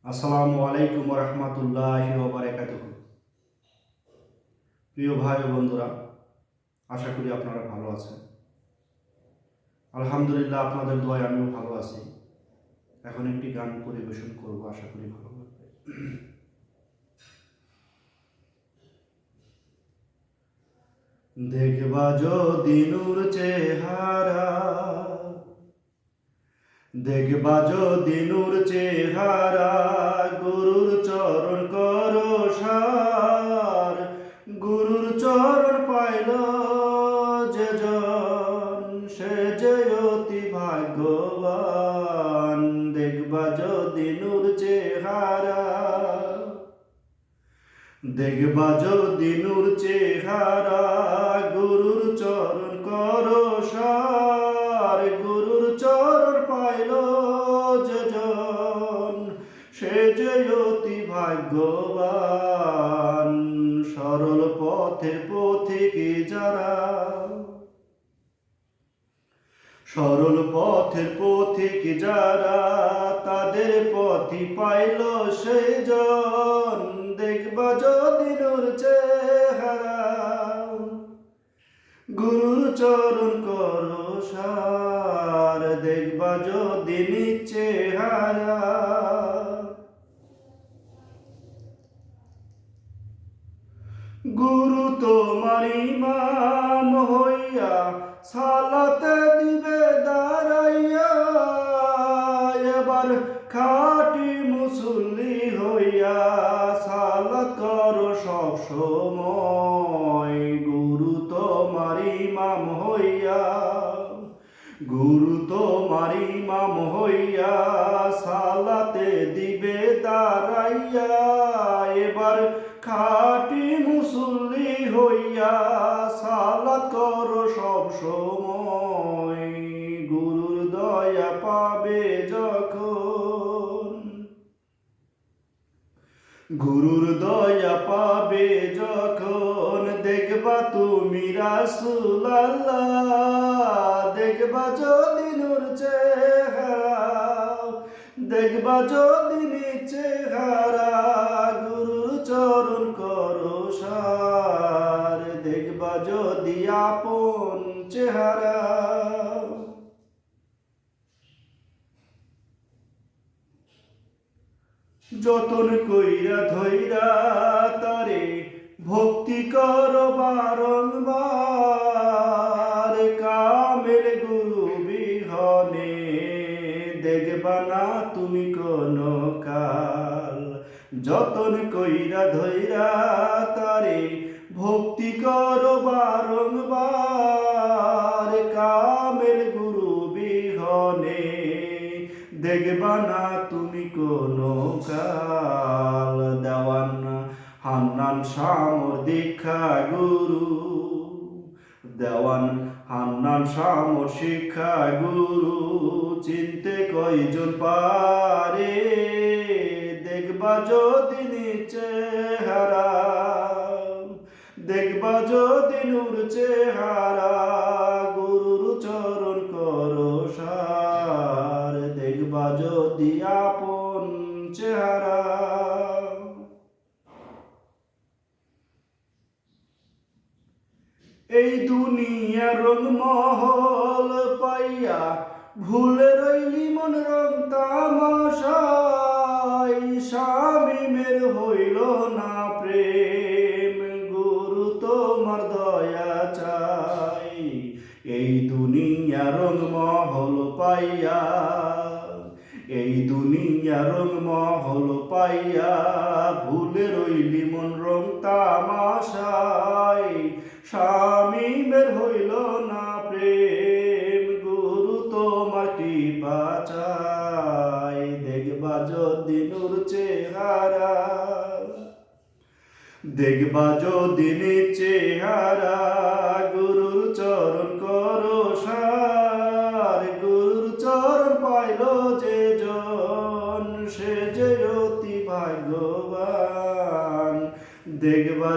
আসসালামু আলাইকুম রহমতুল্লাহি ওয়া বারাকাতুহু। প্রিয় ভাই ও বন্ধুরা, আশা করি আপনারা ভালো আছেন। আলহামদুলিল্লাহ, আপনাদের দোয়ায় আমিও ভালো আছি। এখন একটি গান পরিবেশন করব, আশা করি ভালো লাগবে। দেখবা যদি নূর চেহারা, দেখবা যদি নূর চেহারা, গুরুর চরণ করো সার, গুরুর চরণ পাইল যে জন, সে যে অতি ভাগ্যবান। দেখবা যদি নূর চেহারা, দেখবা যদি নূর চেহারা, গুরুর চরণ করো সার, গুরুর চরণ পাইল যে জন, সে যে অতি ভাগ্যবান। সরল পথের পথিক যারা, সরল পথের পথিক যারা, তাদের পথই পাইল সেই জন। দেখবা যদি নূর চেহারা, গুরুর চরণ করো সার, দেখবা যদি নিজ চেহারা। গুরু তোমার ইমাম হইয়া সালাতে দিবে দাঁড়াইয়া, এবার খাঁটি মুসল্লি হইয়া সালাত করো সব সময়। গুরু তোমার ইমাম হইয়া, গুরু তোমার ইমাম হইয়া সালাতে দিবে দাঁড়াইয়া, এবার খাঁটি মুসল্লি হইয়া সালাত করো সব সময়। গুরুর দয়া পাবে যখন, গুরুর দয়া পাবে যখন, দেখবা তুমি রাসূল আল্লাহ। দেখবা যদি নূর চেহারা, দেখবা যদি নিজ চেহারা, গুরুর চরণ করো সার, দেখবা যদি আপন চেহারা। যতন কইরা ধইরা তারে ভক্তি কর বারংবার, কামের গুরু বিহনে দেখবা না তুমি কোনো কাল। যতন কইরা ধইরা তারে ভক্তি কর বারংবার, কামের গুরু বিহনে দেখবা না তুমি কোনো কাল। দেওয়ান হান্নান শামর দীক্ষা গুরু, দেওয়ান হান্নান শামর শিক্ষা গুরু, চিনতে কয়জন পারে। দেখবা যদি নিজ চেহারা, দেখবা যদি নূর চেহারা, গুরুর চরণ করো সার, দেখবা যদি আপন চেহারা। এই দুনিয়া রংমহল পাইয়া ভুলে রইলি মন রং তামাশায়, শামীমের হইল না প্রেম, গুরু তোমার দয়া চাই। এই দুনিয়া রংমহল পাইয়া, এই দুনিয়া রংমহল পাইয়া ভুলে রইলি মন রং তামাশায়, শামীমের হইল না প্রেম, গুরু তোমার কৃপা চাই। দেখবা যদি নূর চেহারা, দেখবা যদি নিজ চেহারা, গুরুর চরণ করো সার, গুরুর চরণ পাইল যে জন, সে যে অতি ভাগ্যবান। দেখবা